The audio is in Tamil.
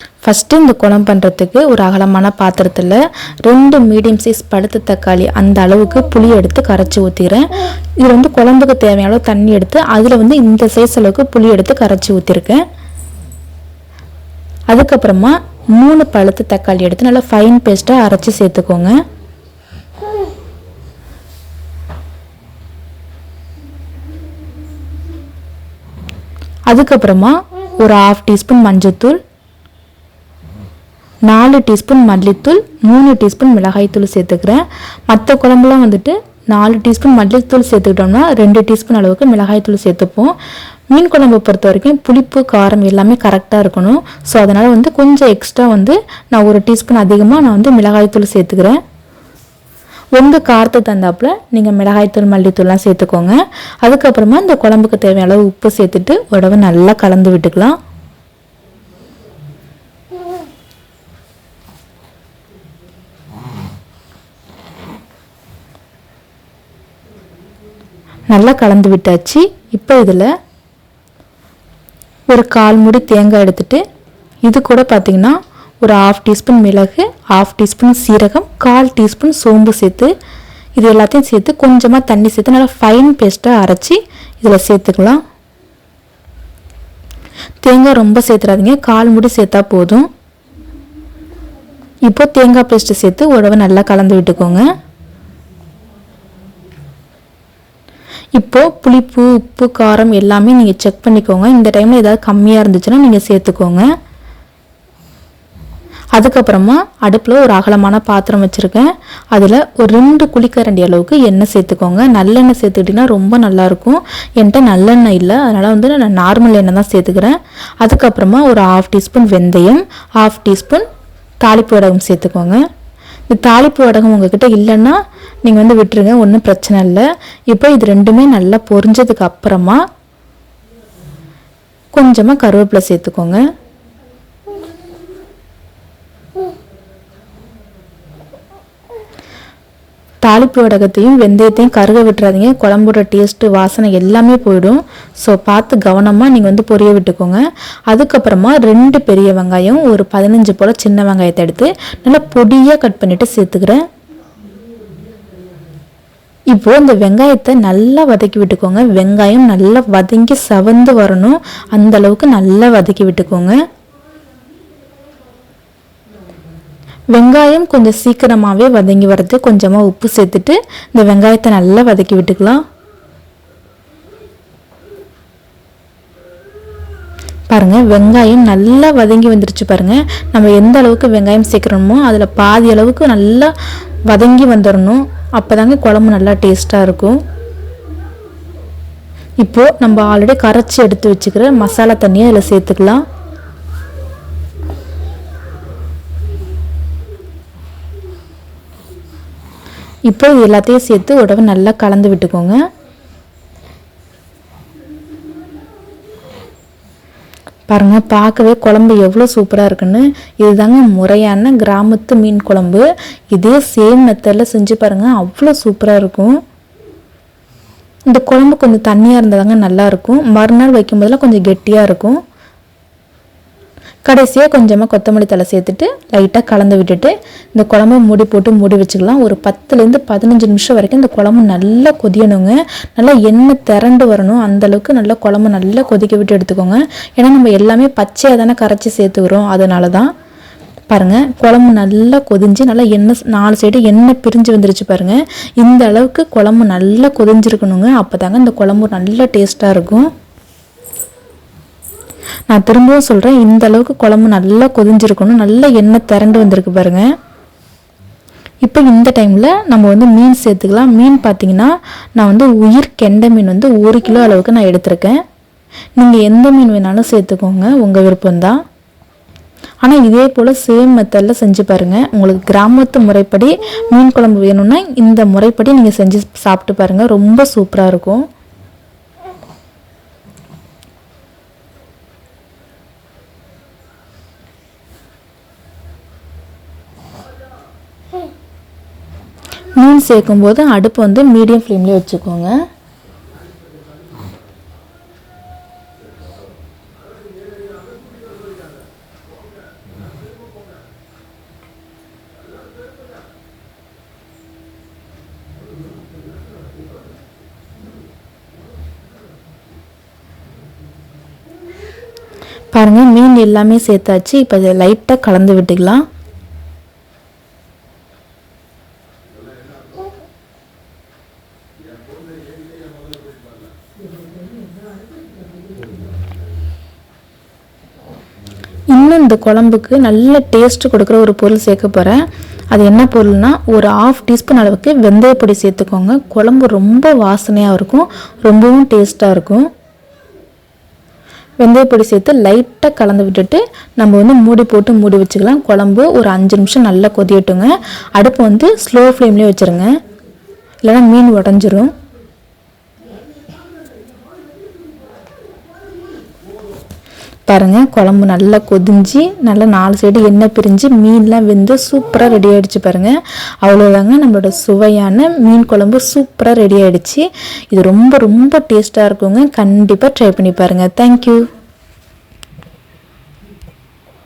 ஃபஸ்ட்டு இந்த குழம்பு பண்ணுறதுக்கு ஒரு அகலமான பாத்திரத்தில் 2 மீடியம் சைஸ் பழுத்த தக்காளி அந்த அளவுக்கு புளி எடுத்து கரைச்சி ஊற்றிக்கிறேன். இது வந்து குழம்புக்கு தேவையான அளவு தண்ணி எடுத்து அதில் வந்து இந்த சைஸ் அளவுக்கு புளி எடுத்து கரைச்சி ஊற்றிருக்கேன். அதுக்கப்புறமா 3 பழுத்த தக்காளி எடுத்து நல்லா ஃபைன் பேஸ்ட்டாக அரைச்சி சேர்த்துக்கோங்க. அதுக்கப்புறமா ஒரு 1/2 டீஸ்பூன் மஞ்சள்தூள், 4 டீஸ்பூன் மல்லித்தூள், 3 டீஸ்பூன் மிளகாய்த்தூள் சேர்த்துக்கிறேன். மற்ற குழம்புலாம் வந்துட்டு 4 டீஸ்பூன் மல்லித்தூள் சேர்த்துக்கிட்டோம்னா 2 டீஸ்பூன் அளவுக்கு மிளகாய்த்தூள் சேர்த்துப்போம். மீன் குழம்பு பொறுத்த வரைக்கும் புளிப்பு காரம் எல்லாமே கரெக்டாக இருக்கணும். ஸோ அதனால் வந்து கொஞ்சம் எக்ஸ்ட்ரா வந்து நான் 1 டீஸ்பூன் அதிகமாக நான் வந்து மிளகாய்த்தூள் சேர்த்துக்கிறேன். உங்கள் காரத்தை தந்தாப்புல நீங்கள் மிளகாய்த்தூள் மல்லித்தூள்லாம் சேர்த்துக்கோங்க. அதுக்கப்புறமா இந்த குழம்புக்கு தேவையான அளவு உப்பு சேர்த்துட்டு உடவை நல்லா கலந்து விட்டுக்கலாம். நல்லா கலந்து விட்டாச்சு. இப்போ இதில் ஒரு 1/4 மூடி தேங்காய் எடுத்துட்டு இது கூட பார்த்திங்கன்னா ஒரு 1/2 டீஸ்பூன் மிளகு, 1/2 டீஸ்பூன் சீரகம், 1/4 டீஸ்பூன் சோம்பு சேர்த்து இது எல்லாத்தையும் சேர்த்து கொஞ்சமாக தண்ணி சேர்த்து நல்லா ஃபைன் பேஸ்ட்டாக அரைச்சி இதில் சேர்த்துக்கலாம். தேங்காய் ரொம்ப சேர்த்துறாதீங்க, 1/4 மூடி சேர்த்தா போதும். இப்போ தேங்காய் பேஸ்ட்டு சேர்த்து உடவை நல்லா கலந்து விட்டுக்கோங்க. இப்போது புளிப்பு உப்பு காரம் எல்லாமே நீங்கள் செக் பண்ணிக்கோங்க. இந்த டைமில் ஏதாவது கம்மியாக இருந்துச்சுன்னா நீங்கள் சேர்த்துக்கோங்க. அதுக்கப்புறமா அடுப்பில் ஒரு அகலமான பாத்திரம் வச்சுருக்கேன். அதில் ஒரு 2 குழிக்கரண்டி அளவுக்கு எண்ணெய் சேர்த்துக்கோங்க. நல்லெண்ணெய் சேர்த்துக்கிட்டிங்கன்னா ரொம்ப நல்லாயிருக்கும். என்கிட்ட நல்லெண்ணெய் இல்லை, அதனால் வந்து நான் நார்மல் எண்ணெய் தான் சேர்த்துக்கிறேன். அதுக்கப்புறமா ஒரு 1/2 டீஸ்பூன் வெந்தயம், 1/2 டீஸ்பூன் தாளிப்பு வடகம் சேர்த்துக்கோங்க. இந்த தாளிப்பு வடகம் உங்ககிட்ட இல்லைன்னா நீங்கள் வந்து விட்டுருங்க, ஒன்றும் பிரச்சனை இல்லை. இப்போ இது ரெண்டுமே நல்லா பொரிஞ்சதுக்கு அப்புறமா கொஞ்சமாக கருவேப்பிலை சேர்த்துக்கோங்க. தாளிப்பு வடகத்தையும் வெந்தயத்தையும் கருக விட்டுறாதீங்க, குழம்போட டேஸ்ட்டு வாசனை எல்லாமே போயிடும். ஸோ பார்த்து கவனமாக நீங்கள் வந்து பொரிய விட்டுக்கோங்க. அதுக்கப்புறமா 2 பெரிய வெங்காயம், ஒரு 15 போல் சின்ன வெங்காயத்தை எடுத்து நல்லா பொடியாக கட் பண்ணிவிட்டு சேர்த்துக்கிறேன். இப்போது இந்த வெங்காயத்தை நல்லா வதக்கி விட்டுக்கோங்க. வெங்காயம் நல்லா வதங்கி செவந்து வரணும், அந்த அளவுக்கு நல்லா வதக்கி விட்டுக்கோங்க. வெங்காயம் கொஞ்சம் சீக்கிரமாகவே வதங்கி வரது கொஞ்சமாக உப்பு சேர்த்துட்டு இந்த வெங்காயத்தை நல்லா வதக்கி விட்டுக்கலாம். பாருங்கள், வெங்காயம் நல்லா வதங்கி வந்துருச்சு. பாருங்கள், நம்ம எந்த அளவுக்கு வெங்காயம் சேர்க்குறோமோ அதில் பாதி அளவுக்கு நல்லா வதங்கி வந்துடணும். அப்போ தாங்க குழம்பு நல்லா டேஸ்ட்டாக இருக்கும். இப்போது நம்ம ஆல்ரெடி கரைச்சி எடுத்து வச்சுக்கிற மசாலா தண்ணியை அதில் சேர்த்துக்கலாம். இப்போ இது எல்லாத்தையும் சேர்த்து உடவை நல்லா கலந்து விட்டுக்கோங்க. பாருங்கள், பார்க்கவே குழம்பு எவ்வளோ சூப்பராக இருக்குன்னு. இதுதாங்க முறையான கிராமத்து மீன் குழம்பு. இதே சேம் மெத்தடில் செஞ்சு பாருங்கள், அவ்வளோ சூப்பராக இருக்கும். இந்த குழம்பு கொஞ்சம் தண்ணியாக இருந்தாதாங்க நல்லாயிருக்கும். மறுநாள் வைக்கும்போதெல்லாம் கொஞ்சம் கெட்டியாக இருக்கும். கடைசியாக கொஞ்சமாக கொத்தமல்லி தழை சேர்த்துட்டு லைட்டாக கலந்து விட்டுட்டு இந்த குழம்பு மூடி போட்டு மூடி வச்சுக்கலாம். ஒரு 10லேருந்து 15 நிமிஷம் வரைக்கும் இந்த குழம்பு நல்லா கொதியணுங்க. நல்லா எண்ணெய் திரண்டு வரணும், அந்தளவுக்கு நல்லா குழம்பு நல்லா கொதிக்க விட்டு எடுத்துக்கோங்க. ஏன்னா நம்ம எல்லாமே பச்சையாக தானே கரைச்சி சேர்த்துக்கிறோம், அதனால தான். பாருங்கள், குழம்பு நல்லா கொதிஞ்சு நல்லா எண்ணெய் 4 சைடு எண்ணெய் பிரிஞ்சு வந்துருச்சு. பாருங்கள், இந்த அளவுக்கு குழம்பு நல்லா கொதிஞ்சிருக்கணுங்க. அப்போ தாங்க இந்த குழம்பு நல்லா டேஸ்ட்டாக இருக்கும். நான் திரும்பவும் சொல்கிறேன், இந்த அளவுக்கு குழம்பு நல்லா கொதிஞ்சிருக்கணும், நல்லா எண்ணெய் திரண்டு வந்திருக்கு பாருங்கள். இப்போ இந்த டைமில் நம்ம வந்து மீன் சேர்த்துக்கலாம். மீன் பார்த்திங்கன்னா நான் வந்து உயிர் கெண்டை மீன் வந்து 1 கிலோ அளவுக்கு நான் எடுத்திருக்கேன். நீங்கள் எந்த மீன் வேணாலும் சேர்த்துக்கோங்க, உங்கள் விருப்பம்தான். ஆனால் இதே போல் சேம் மெத்தடில் செஞ்சு பாருங்கள். உங்களுக்கு கிராமத்து முறைப்படி மீன் குழம்பு வேணும்னா இந்த முறைப்படி நீங்கள் செஞ்சு சாப்பிட்டு பாருங்கள், ரொம்ப சூப்பராக இருக்கும். மீன் சேர்க்கும்போது அடுப்பு வந்து மீடியம் ஃப்ளேம்லேயே வச்சுக்கோங்க. பாருங்கள் மீன் எல்லாமே சேர்த்தாச்சு. இப்போ இதை லைட்டாக கலந்து விட்டுக்கலாம். இன்னும் இந்த குழம்புக்கு நல்ல டேஸ்ட் கொடுக்குற ஒரு பொருள் சேர்க்க போகிறேன். அது என்ன பொருள்னா, ஒரு 1/2 டீஸ்பூன் அளவுக்கு வெந்தயப்பொடி சேர்த்துக்கோங்க. குழம்பு ரொம்ப வாசனையாக இருக்கும், ரொம்பவும் டேஸ்ட்டாக இருக்கும். வெந்தயப்பொடி சேர்த்து லைட்டாக கலந்து விட்டுட்டு நம்ம மூடி போட்டு மூடி வச்சுக்கலாம். குழம்பு ஒரு 5 நிமிஷம் நல்லா கொதியட்டுங்க. அடுப்பு ஸ்லோ ஃப்ளேம்லேயே வச்சுருங்க, இல்லைன்னா மீன் உடஞ்சிரும். பாருங்கள், குழம்பு நல்லா கொதிஞ்சு நல்லா 4 சைடு எண்ணெய் பிரிஞ்சு மீன்லாம் வெந்து சூப்பராக ரெடி ஆகிடுச்சு. பாருங்கள், அவ்வளோதாங்க, நம்மளோட சுவையான மீன் குழம்பு சூப்பராக ரெடி ஆகிடுச்சு. இது ரொம்ப ரொம்ப டேஸ்ட்டாக இருக்குங்க. கண்டிப்பாக ட்ரை பண்ணி பாருங்கள். தேங்க்யூ.